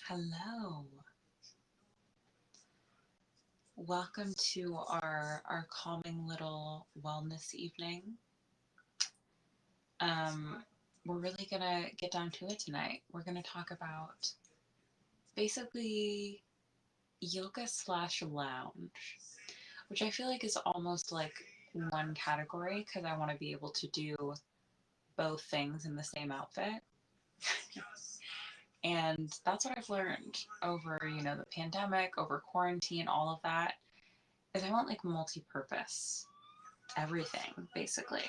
Hello. Welcome to our calming little wellness evening. Um, we're really gonna get down to it tonight. We're gonna talk about basically yoga slash lounge, which I feel like is almost like one category because I want to be able to do both things in the same outfit. And that's what I've learned over, the pandemic, over quarantine, all of that, is I want like multi-purpose everything basically.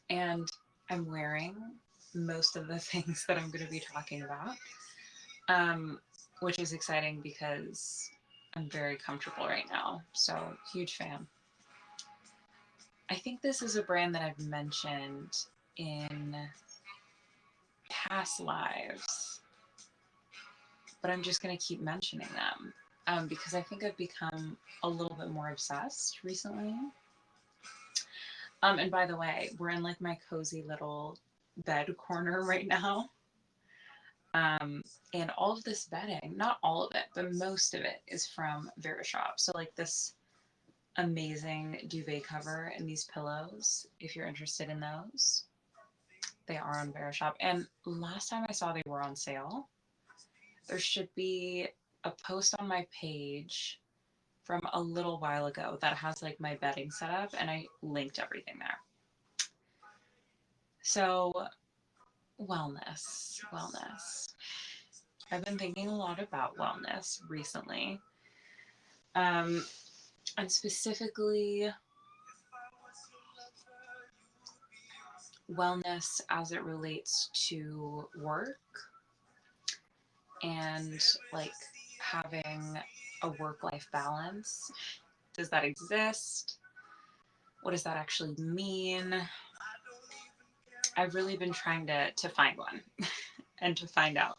And I'm wearing most of the things that I'm going to be talking about, um, which is exciting because I'm very comfortable right now. So, huge fan. I think this is a brand that I've mentioned in past lives, but I'm just going to keep mentioning them because I think I've become a little bit more obsessed recently. And by the way, we're in like my cozy little bed corner right now. Um, and all of this bedding, not all of it, but most of it is from Verishop. So, like this amazing duvet cover and these pillows, if you're interested in those, they are on Verishop. And last time I saw they were on sale, there should be a post on my page from a little while ago that has like my bedding set up, and I linked everything there. So, wellness. I've been thinking a lot about wellness recently. Um, and specifically wellness as it relates to work and like having a work life balance. Does that exist? What does that actually mean? I've really been trying to find one and to find out.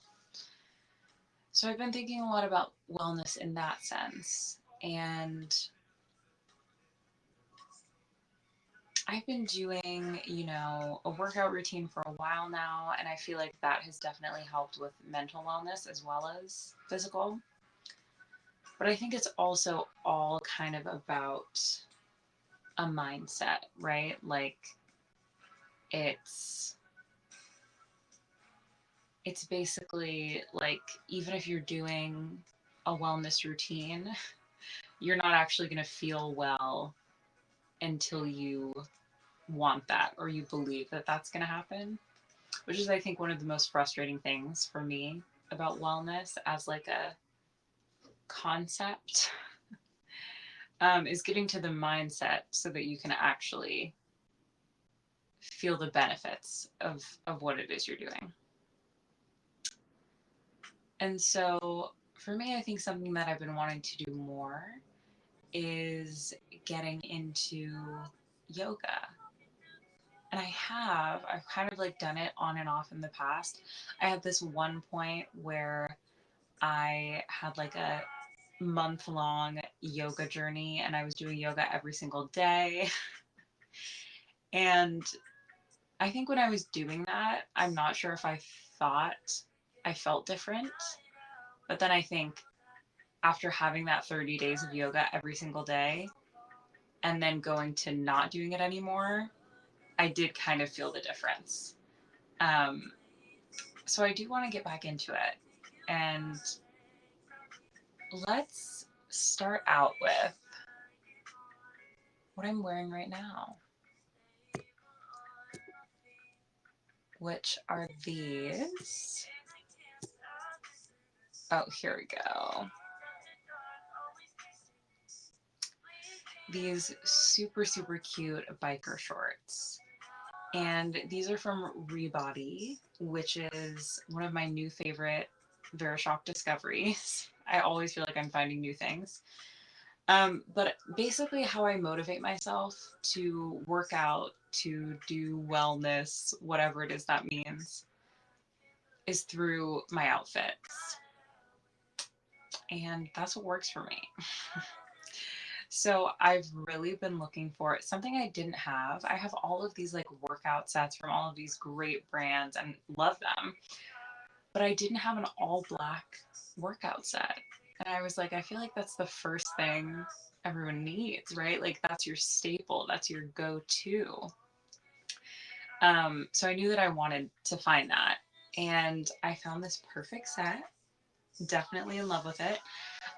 So I've been thinking a lot about wellness in that sense. And I've been doing, a workout routine for a while now, and I feel like that has definitely helped with mental wellness as well as physical. But I think it's also all kind of about a mindset, right? Like it's it's basically like even if you're doing a wellness routine, you're not actually going to feel well until you want that or you believe that that's going to happen, which is I think one of the most frustrating things for me about wellness as like a concept, is getting to the mindset so that you can actually feel the benefits of what it is you're doing. And so for me, I think something that I've been wanting to do more is getting into yoga. And I've kind of like done it on and off in the past. I had this one point where I had like a month long yoga journey and I was doing yoga every single day. And I think when I was doing that, I'm not sure if I thought I felt different. But then I think after having that 30 days of yoga every single day and then going to not doing it anymore, I did kind of feel the difference. Um, so I do want to get back into it. And let's start out with what I'm wearing right now, which are these. Oh, here we go. These super, super cute biker shorts. And these are from Rebody, which is one of my new favorite Verishop discoveries. I always feel like I'm finding new things. But basically, how I motivate myself to work out, to do wellness, whatever it is that means, is through my outfits. And that's what works for me. So I've really been looking for something I didn't have. I have all of these like workout sets from all of these great brands and love them, but I didn't have an all black workout set. And I was like, I feel like that's the first thing everyone needs, right? Like that's your staple, that's your go-to. So I knew that I wanted to find that. And I found this perfect set, definitely in love with it.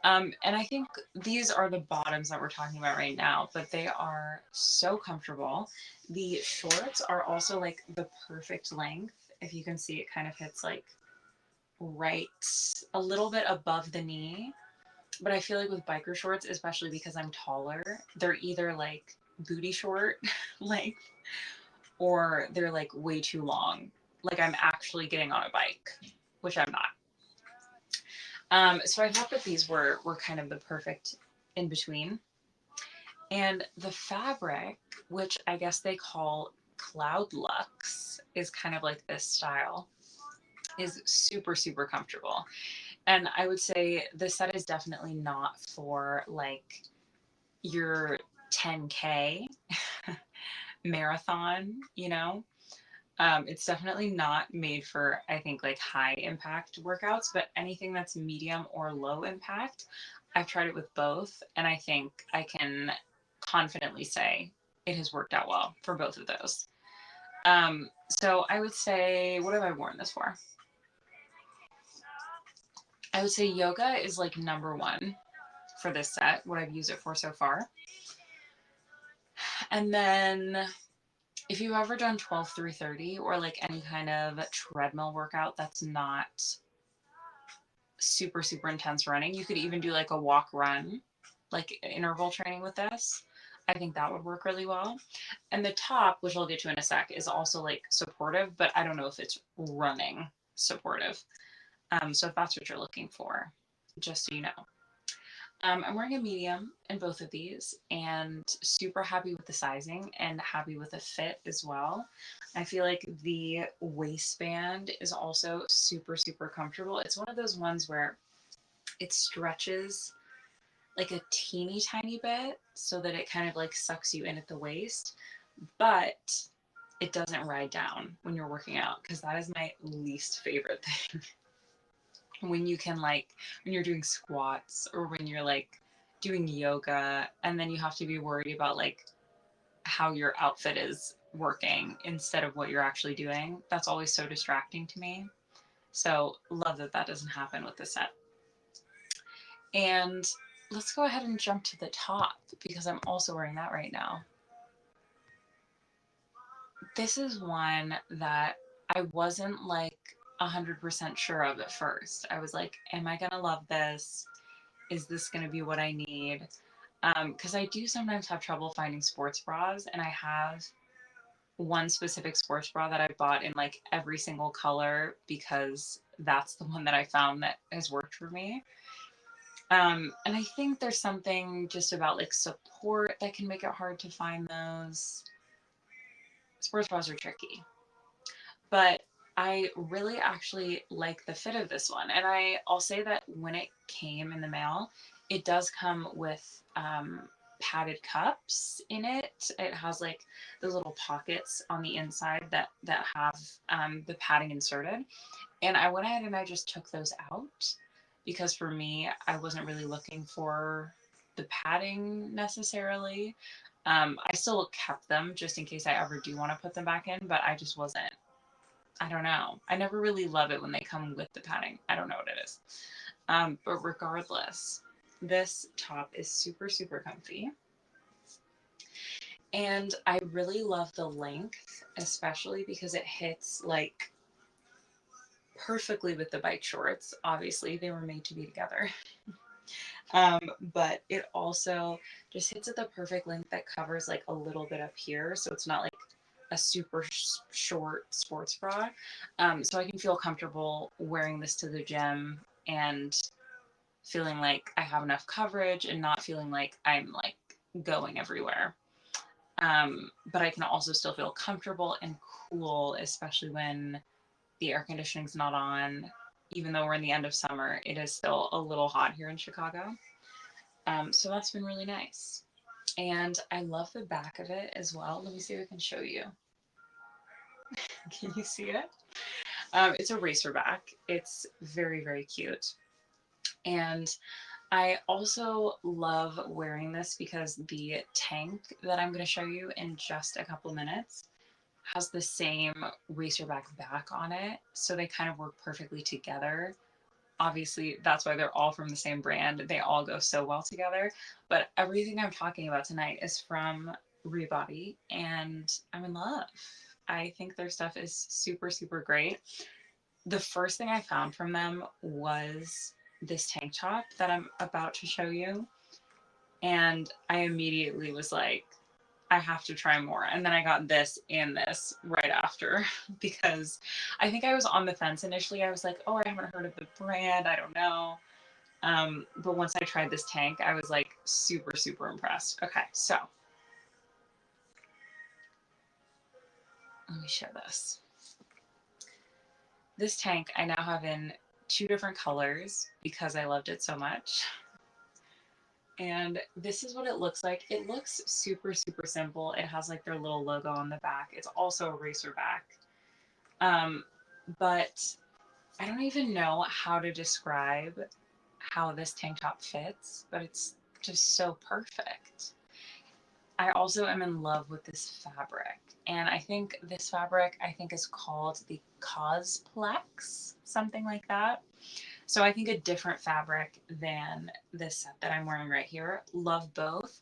And I think these are the bottoms that we're talking about right now, but they are so comfortable. The shorts are also like the perfect length. If you can see, it kind of hits like right a little bit above the knee. But I feel like with biker shorts, especially because I'm taller, they're either like booty short length or they're like way too long. Like I'm actually getting on a bike, which I'm not. So I thought that these were kind of the perfect in between. And the fabric, which I guess they call Cloud Luxe, is kind of like this style, is super, super comfortable. And I would say this set is definitely not for like your 10K marathon, you know? It's definitely not made for, I think, like high impact workouts, but anything that's medium or low impact, I've tried it with both. And I think I can confidently say it has worked out well for both of those. So I would say, what have I worn this for? I would say yoga is like number one for this set, what I've used it for so far. And then if you've ever done 12-3-30 or like any kind of treadmill workout that's not super, super intense running, you could even do like a walk run, like interval training with this. I think that would work really well. And the top, which I'll get to in a sec, is also like supportive, but I don't know if it's running supportive. So if that's what you're looking for, just so you know. I'm wearing a medium in both of these and super happy with the sizing and happy with the fit as well. I feel like the waistband is also super, super comfortable. It's one of those ones where it stretches like a teeny tiny bit so that it kind of like sucks you in at the waist, but it doesn't ride down when you're working out because that is my least favorite thing. When you can like when you're doing squats or when you're like doing yoga and then you have to be worried about like how your outfit is working instead of what you're actually doing. That's always so distracting to me. So love that that doesn't happen with this set. And let's go ahead and jump to the top because I'm also wearing that right now. This is one that I wasn't like 100% sure of at first. I was like, am I going to love this? Is this going to be what I need? Because I do sometimes have trouble finding sports bras, and I have one specific sports bra that I bought in like every single color because that's the one that I found that has worked for me. And I think there's something just about like support that can make it hard to find those. Sports bras are tricky, but I really actually like the fit of this one. And I'll say that when it came in the mail, it does come with padded cups in it. It has like those little pockets on the inside that have the padding inserted. And I went ahead and I just took those out because for me, I wasn't really looking for the padding necessarily. I still kept them just in case I ever do want to put them back in, but I just wasn't. I don't know. I never really love it when they come with the padding. I don't know what it is. But regardless, this top is super, super comfy. And I really love the length, especially because it hits like perfectly with the bike shorts. Obviously, they were made to be together. But it also just hits at the perfect length that covers like a little bit up here. So it's not like a super short sports bra. So I can feel comfortable wearing this to the gym and feeling like I have enough coverage and not feeling like I'm like going everywhere. But I can also still feel comfortable and cool, especially when the air conditioning's not on. Even though we're in the end of summer, it is still a little hot here in Chicago. So that's been really nice. And I love the back of it as well. Let me see if I can show you. Can you see it? It's a racer back. It's very, very cute. And I also love wearing this because the tank that I'm going to show you in just a couple minutes has the same racerback back on it. So they kind of work perfectly together. Obviously, that's why they're all from the same brand. They all go so well together. But everything I'm talking about tonight is from Rebody, and I'm in love. I think their stuff is super, super great. The first thing I found from them was this tank top that I'm about to show you. And I immediately was like, I have to try more. And then I got this and this right after because I think I was on the fence initially. I was like, oh, I haven't heard of the brand. I don't know. But once I tried this tank, I was like super, super impressed. Okay, so let me show this. This tank I now have in 2 different colors because I loved it so much. And this is what it looks like. It looks super, super simple. It has like their little logo on the back. It's also a racer back. But I don't even know how to describe how this tank top fits, but it's just so perfect. I also am in love with this fabric. And I think this fabric, I think is called the Cosplex, something like that. So I think a different fabric than this set that I'm wearing right here. Love both,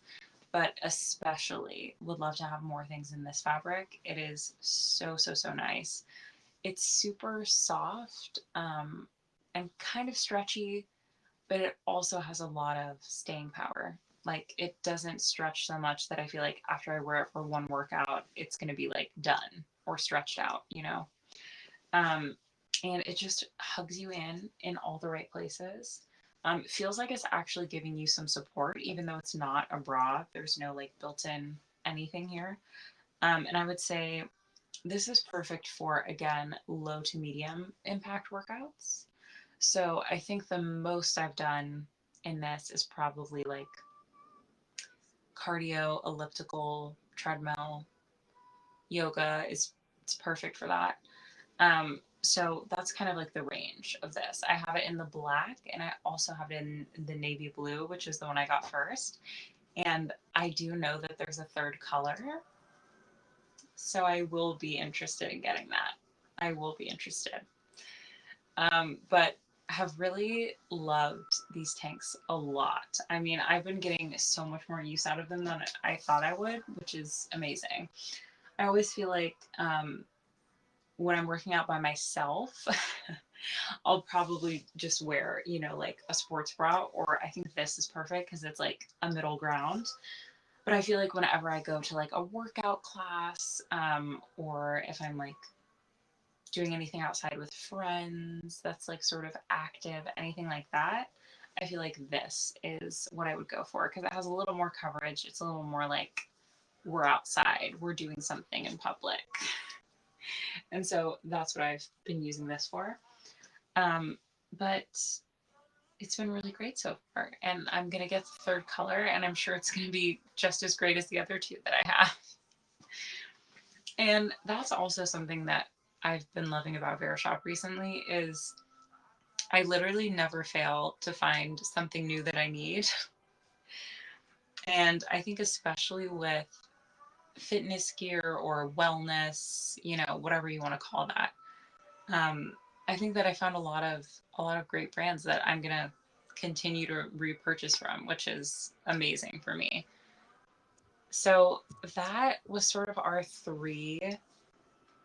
but especially would love to have more things in this fabric. It is so, so, so nice. It's super soft and kind of stretchy, but it also has a lot of staying power. Like it doesn't stretch so much that I feel like after I wear it for one workout, it's going to be like done or stretched out, you know? Um, and it just hugs you in all the right places. It feels like it's actually giving you some support, even though it's not a bra. There's no like built-in anything here. And I would say this is perfect for, again, low to medium impact workouts. So I think the most I've done in this is probably like cardio, elliptical, treadmill, yoga is it's perfect for that. So that's kind of like the range of this. I have it in the black and I also have it in the navy blue, which is the one I got first. And I do know that there's a third color. So I will be interested in getting that. I will be interested. But have really loved these tanks a lot. I mean, I've been getting so much more use out of them than I thought I would, which is amazing. I always feel like when I'm working out by myself, I'll probably just wear, you know, like a sports bra, or I think this is perfect because it's like a middle ground. But I feel like whenever I go to like a workout class, or if I'm like doing anything outside with friends that's like sort of active, anything like that, I feel like this is what I would go for because it has a little more coverage. It's a little more like we're outside, we're doing something in public. And so that's what I've been using this for. But it's been really great so far. And I'm going to get the third color, and I'm sure it's going to be just as great as the other two that I have. And that's also something that I've been loving about Verishop recently is I literally never fail to find something new that I need. And I think especially with fitness gear or wellness, you know, whatever you want to call that. I think that I found a lot of great brands that I'm gonna continue to repurchase from, which is amazing for me. So that was sort of our 3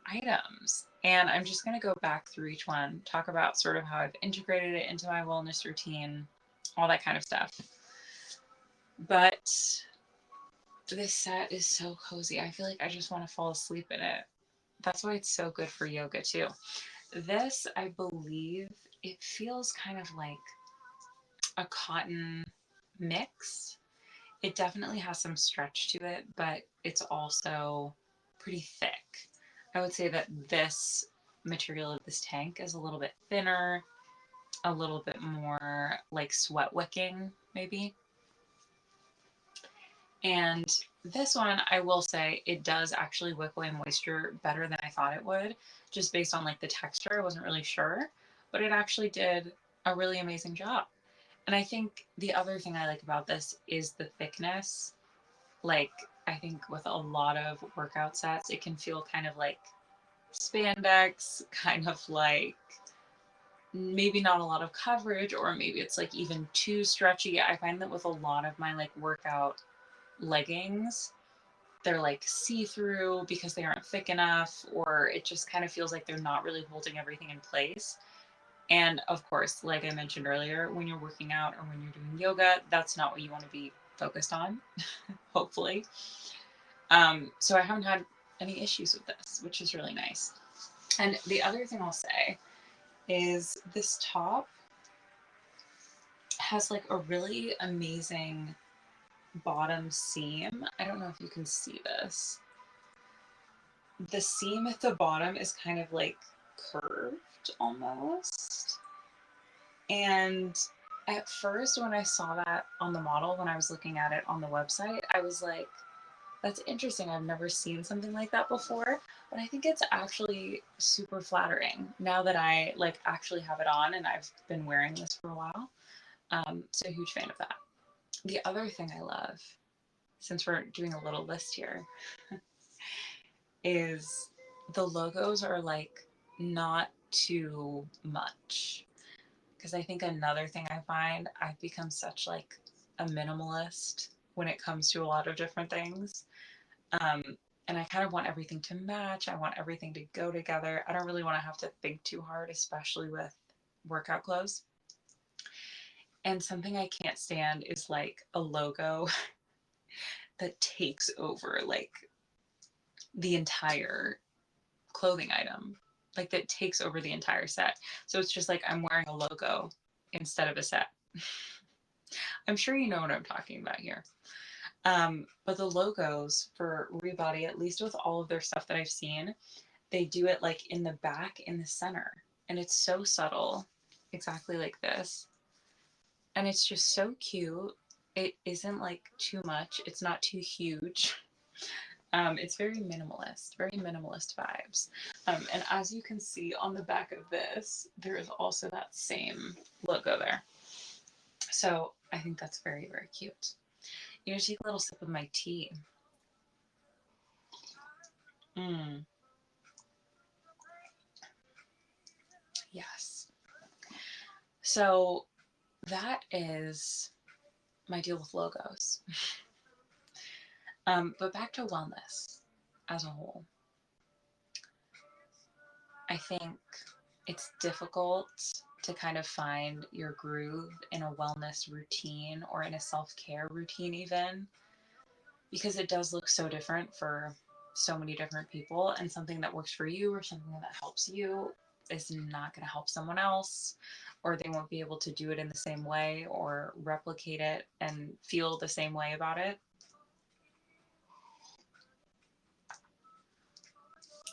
items. And I'm just going to go back through each one, talk about sort of how I've integrated it into my wellness routine, all that kind of stuff. But this set is so cozy. I feel like I just want to fall asleep in it. That's why it's so good for yoga too. This, I believe, it feels kind of like a cotton mix. It definitely has some stretch to it, but it's also pretty thick. I would say that this material of this tank is a little bit thinner, a little bit more like sweat wicking, maybe. And this one, I will say, it does actually wick away moisture better than I thought it would, just based on like the texture. I wasn't really sure, but it actually did a really amazing job. And I think the other thing I like about this is the thickness. Like, I think with a lot of workout sets, it can feel kind of like spandex, kind of like maybe not a lot of coverage, or maybe it's like even too stretchy. I find that with a lot of my like workout leggings, they're like see-through because they aren't thick enough, or it just kind of feels like they're not really holding everything in place. And of course, like I mentioned earlier, when you're working out or when you're doing yoga, that's not what you want to be focused on, hopefully. So I haven't had any issues with this, which is really nice. And the other thing I'll say is this top has like a really amazing bottom seam. I don't know if you can see this. The seam at the bottom is kind of like curved almost. And at first, when I saw that on the model, when I was looking at it on the website, I was like, that's interesting. I've never seen something like that before. But I think it's actually super flattering now that I like actually have it on and I've been wearing this for a while. So a huge fan of that. The other thing I love, since we're doing a little list here, is the logos are like not too much. Because I think another thing I find, I've become such like a minimalist when it comes to a lot of different things. Um, and I kind of want everything to match. I want everything to go together. I don't really want to have to think too hard, especially with workout clothes. And something I can't stand is like a logo that takes over like the entire clothing item, like that takes over the entire set. So it's just like I'm wearing a logo instead of a set. I'm sure you know what I'm talking about here. But the logos for Rebody, at least with all of their stuff that I've seen, they do it like in the back, in the center. And it's so subtle, exactly like this. And it's just so cute. It isn't like too much, it's not too huge. It's very minimalist vibes. And as you can see on the back of this, there is also that same logo there. So I think that's very, very cute. You know, take a little sip of my tea. Mm, yes. So that is my deal with logos. But back to wellness as a whole. I think it's difficult to kind of find your groove in a wellness routine or in a self-care routine even, because it does look so different for so many different people, and something that works for you or something that helps you is not going to help someone else, or they won't be able to do it in the same way or replicate it and feel the same way about it.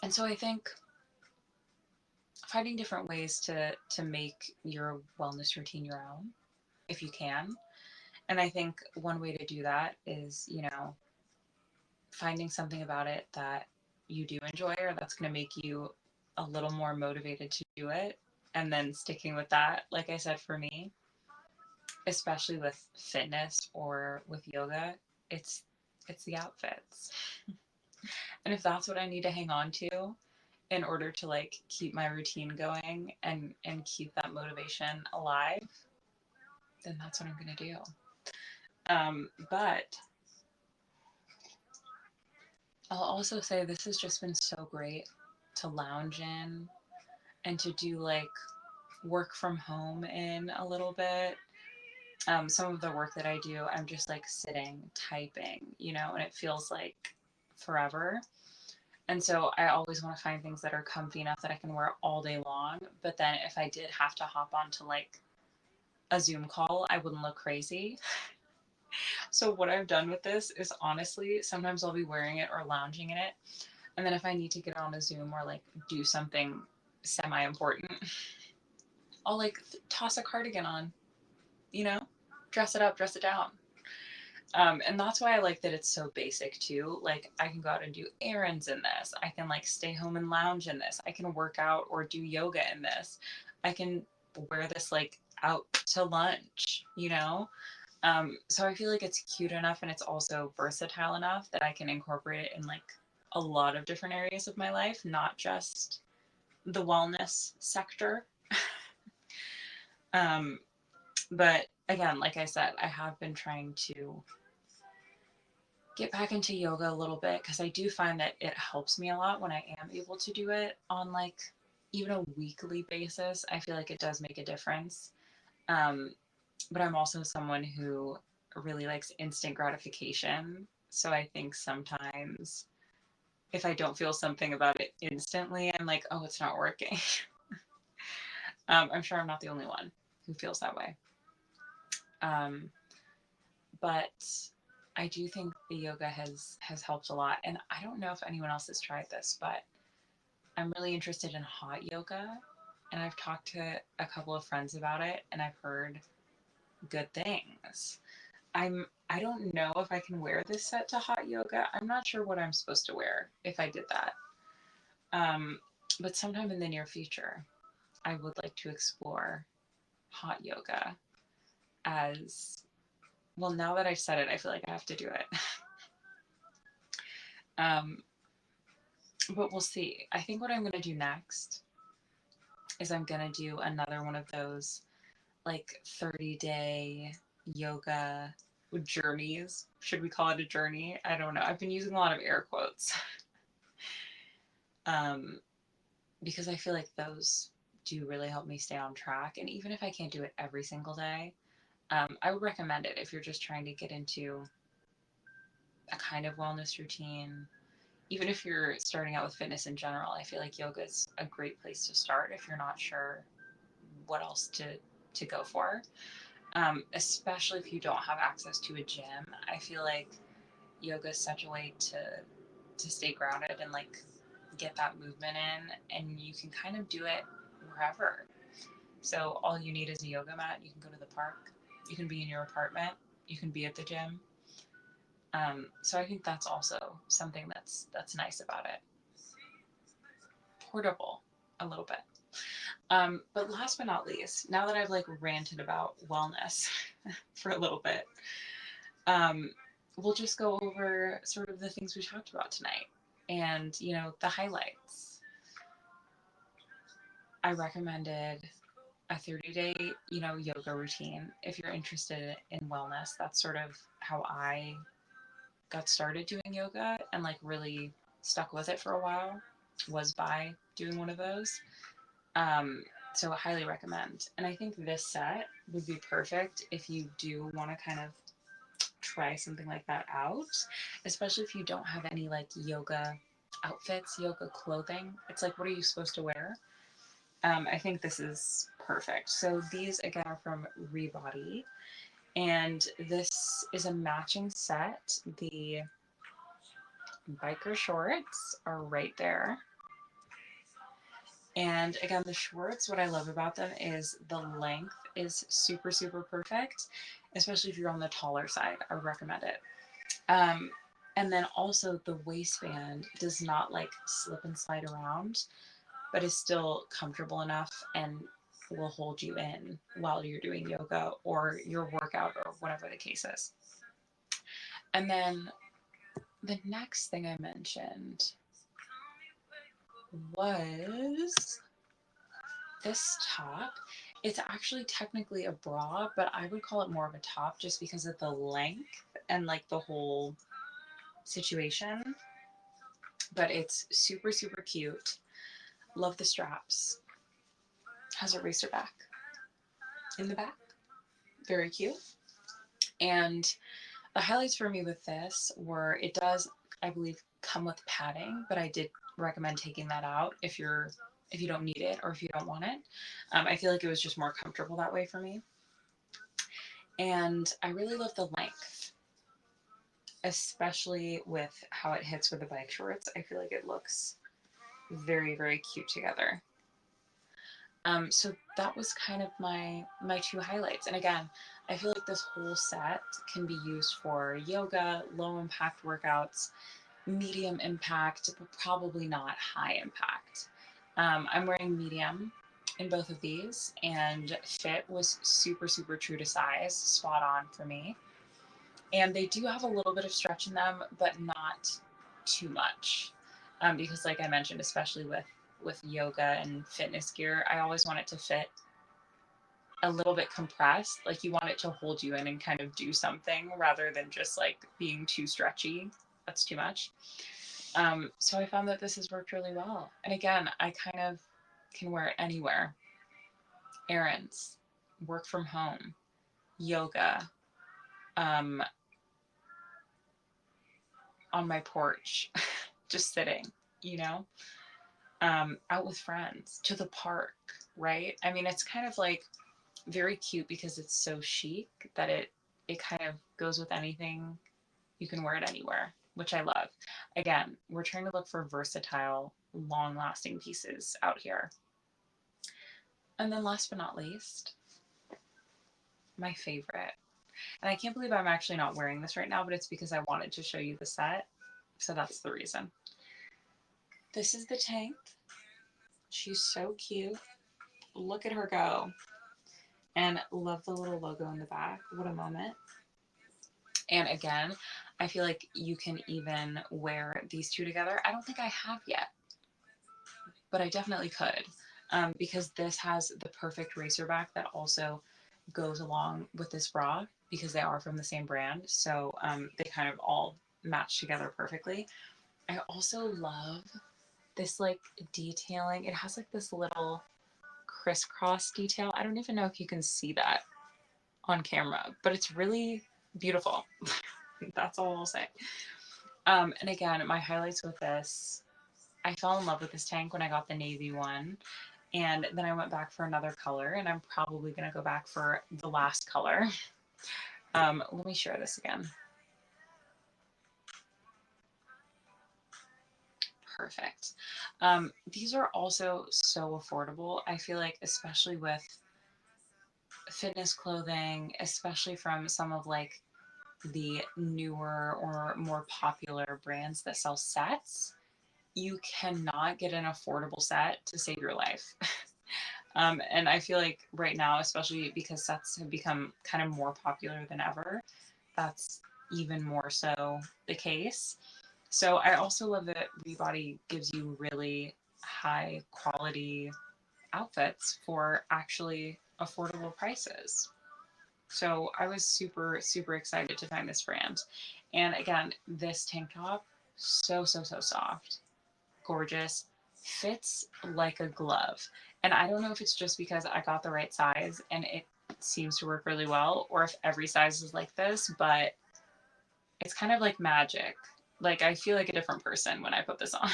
And so I think finding different ways to make your wellness routine your own, if you can. And I think one way to do that is, you know, finding something about it that you do enjoy or that's going to make you a little more motivated to do it, and then sticking with that. Like I said, for me, especially with fitness or with yoga, it's it's the outfits. And if that's what I need to hang on to in order to like keep my routine going and keep that motivation alive, then that's what I'm going to do. But I'll also say this has just been so great to lounge in and to do like work from home in a little bit. Some of the work that I do, I'm just like sitting, typing, you know, and it feels like forever. And so I always want to find things that are comfy enough that I can wear all day long. But then if I did have to hop onto like a Zoom call, I wouldn't look crazy. So what I've done with this is honestly, sometimes I'll be wearing it or lounging in it. And then if I need to get on a Zoom or like do something semi important, I'll like toss a cardigan on, you know, dress it up, dress it down. And that's why I like that it's so basic too. Like I can go out and do errands in this. I can like stay home and lounge in this. I can work out or do yoga in this. I can wear this like out to lunch, you know? So I feel like it's cute enough and it's also versatile enough that I can incorporate it in like a lot of different areas of my life, not just the wellness sector. um, but again, like I said, I have been trying to get back into yoga a little bit because I do find that it helps me a lot when I am able to do it on like even a weekly basis. I feel like it does make a difference. Um, but I'm also someone who really likes instant gratification. So I think sometimes if I don't feel something about it instantly, I'm like, oh, it's not working. I'm sure I'm not the only one who feels that way. Um, but I do think the yoga has helped a lot. And I don't know if anyone else has tried this, but I'm really interested in hot yoga. And I've talked to a couple of friends about it and I've heard good things. I don't know if I can wear this set to hot yoga. I'm not sure what I'm supposed to wear if I did that. Um, but sometime in the near future, I would like to explore hot yoga as well. Now that I've said it, I feel like I have to do it. um, but we'll see. I think what I'm going to do next is I'm going to do another one of those like 30-day yoga journeys. Should we call it a journey? I don't know. I've been using a lot of air quotes. um, because I feel like those do really help me stay on track. And even if I can't do it every single day, I would recommend it if you're just trying to get into a kind of wellness routine. Even if you're starting out with fitness in general, I feel like yoga is a great place to start if you're not sure what else to go for. Especially if you don't have access to a gym, I feel like yoga is such a way to stay grounded and like get that movement in, and you can kind of do it wherever. So all you need is a yoga mat. You can go to the park. You can be in your apartment. You can be at the gym. So I think that's also something that's nice about it. Portable, a little bit. But last but not least, now that I've like ranted about wellness for a little bit, um, we'll just go over sort of the things we talked about tonight and the highlights. I recommended a 30-day yoga routine if you're interested in wellness. That's sort of how I got started doing yoga and like really stuck with it for a while, was by doing one of those. So I highly recommend. And I think this set would be perfect if you do want to kind of try something like that out, especially if you don't have any like yoga outfits, yoga clothing. It's like, what are you supposed to wear? I think this is perfect. So these again are from Rebody, and this is a matching set. The biker shorts are right there. And again, the shorts, what I love about them is the length is super, super perfect, especially if you're on the taller side. I would recommend it. Um, and then also the waistband does not like slip and slide around, but is still comfortable enough and will hold you in while you're doing yoga or your workout or whatever the case is. And then the next thing I mentioned was this top. It's actually technically a bra, but I would call it more of a top just because of the length and like the whole situation. But it's super, super cute. Love the straps. Has a racer back in the back. Very cute. And the highlights for me with this were it does, I believe, come with padding, but I did recommend taking that out if you don't need it or if you don't want it. I feel like it was just more comfortable that way for me. And I really love the length, especially with how it hits with the bike shorts. I feel like it looks very, very cute together. So that was kind of my two highlights. And again, I feel like this whole set can be used for yoga, low impact workouts, medium impact, but probably not high impact. I'm wearing medium in both of these, and fit was super, super true to size, spot on for me. And they do have a little bit of stretch in them, but not too much. Because, like I mentioned, especially with yoga and fitness gear, I always want it to fit a little bit compressed. Like you want it to hold you in and kind of do something rather than just like being too stretchy. That's too much. So I found that this has worked really well. And again, I kind of can wear it anywhere. Errands, work from home, yoga, um, on my porch, just sitting, you know, out with friends, to the park, right? I mean, it's kind of like very cute because it's so chic that it kind of goes with anything. You can wear it anywhere, which I love. Again, we're trying to look for versatile, long-lasting pieces out here. And then last but not least, my favorite. And I can't believe I'm actually not wearing this right now, but it's because I wanted to show you the set. So that's the reason. This is the tank. She's so cute. Look at her go. And love the little logo in the back. What a moment. And again, I feel like you can even wear these two together. I don't think I have yet, but I definitely could, because this has the perfect racer back that also goes along with this bra because they are from the same brand. So they kind of all match together perfectly. I also love this like detailing. It has like this little crisscross detail. I don't even know if you can see that on camera, but it's really beautiful. That's all I'll say. And again, my highlights with this, I fell in love with this tank when I got the navy one. And then I went back for another color, and I'm probably going to go back for the last color. Let me share this again. Perfect. These are also so affordable. I feel like, especially with fitness clothing, especially from some of like the newer or more popular brands that sell sets, you cannot get an affordable set to save your life. And I feel like right now, especially because sets have become kind of more popular than ever, that's even more so the case. So I also love that Rebody gives you really high quality outfits for actually affordable prices. So I was super, super excited to find this brand. And again, this tank top, so, so, so soft, gorgeous, fits like a glove. And I don't know if it's just because I got the right size and it seems to work really well, or if every size is like this, but it's kind of like magic. Like I feel like a different person when I put this on.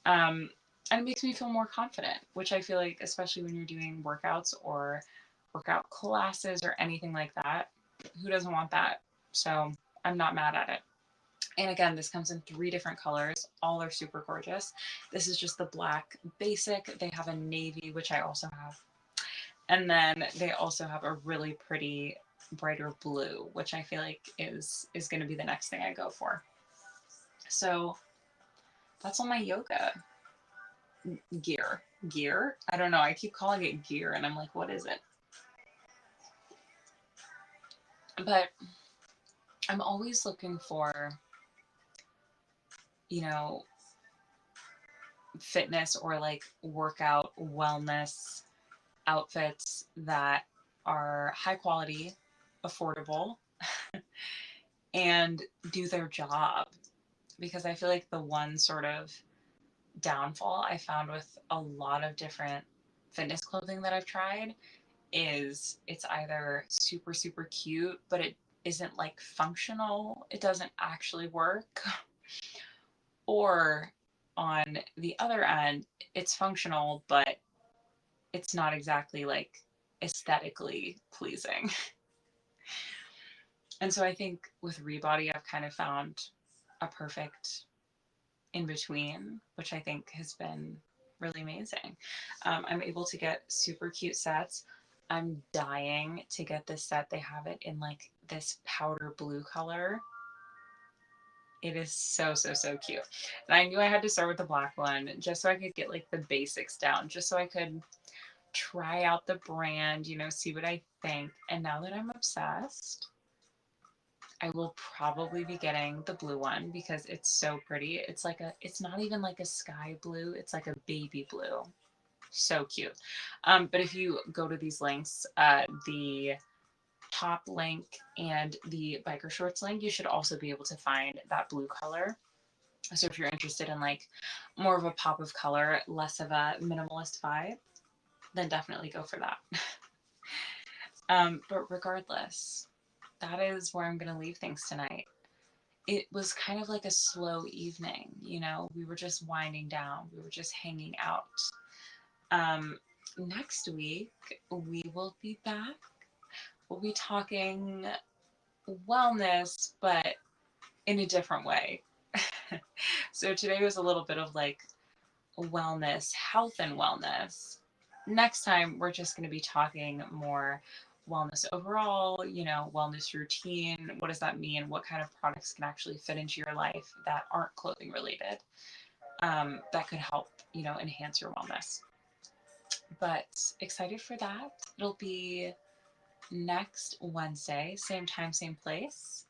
And it makes me feel more confident, which I feel like, especially when you're doing workouts or workout classes or anything like that, who doesn't want that? So I'm not mad at it. And again, this comes in 3 different colors. All are super gorgeous. This is just the black basic. They have a navy, which I also have. And then they also have a really pretty brighter blue, which I feel like is going to be the next thing I go for. So that's all my yoga gear. Gear? I don't know. I keep calling it gear and I'm like, what is it? But I'm always looking for, you know, fitness or like workout wellness outfits that are high quality, affordable, and do their job. Because I feel like the one sort of downfall I found with a lot of different fitness clothing that I've tried is it's either super, super cute, but it isn't like functional, it doesn't actually work. Or on the other end, it's functional, but it's not exactly like aesthetically pleasing. And so I think with Rebody, I've kind of found a perfect in between, which I think has been really amazing. I'm able to get super cute sets. I'm dying to get this set. They have it in like this powder blue color. It is so, so, so cute. And I knew I had to start with the black one just so I could get like the basics down, just so I could try out the brand, you know, see what I think. And now that I'm obsessed, I will probably be getting the blue one because it's so pretty. It's like it's not even like a sky blue, it's like a baby blue. So cute. But if you go to these links, the top link and the biker shorts link, you should also be able to find that blue color. So if you're interested in like more of a pop of color, less of a minimalist vibe, then definitely go for that. But regardless, that is where I'm going to leave things tonight. It was kind of like a slow evening, you know, we were just winding down, we were just hanging out. Next week, we will be back. We'll be talking wellness, but in a different way. So today was a little bit of like wellness, health and wellness. Next time, we're just going to be talking more wellness overall, you know, wellness routine. What does that mean? What kind of products can actually fit into your life that aren't clothing related, that could help, you know, enhance your wellness. But excited for that. It'll be next Wednesday, same time, same place.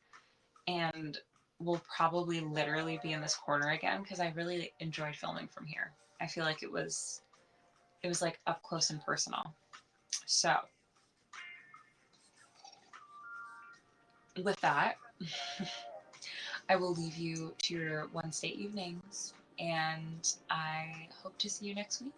And we'll probably literally be in this corner again because I really enjoyed filming from here. I feel like it was like up close and personal. So with that, I will leave you to your Wednesday evenings and I hope to see you next week.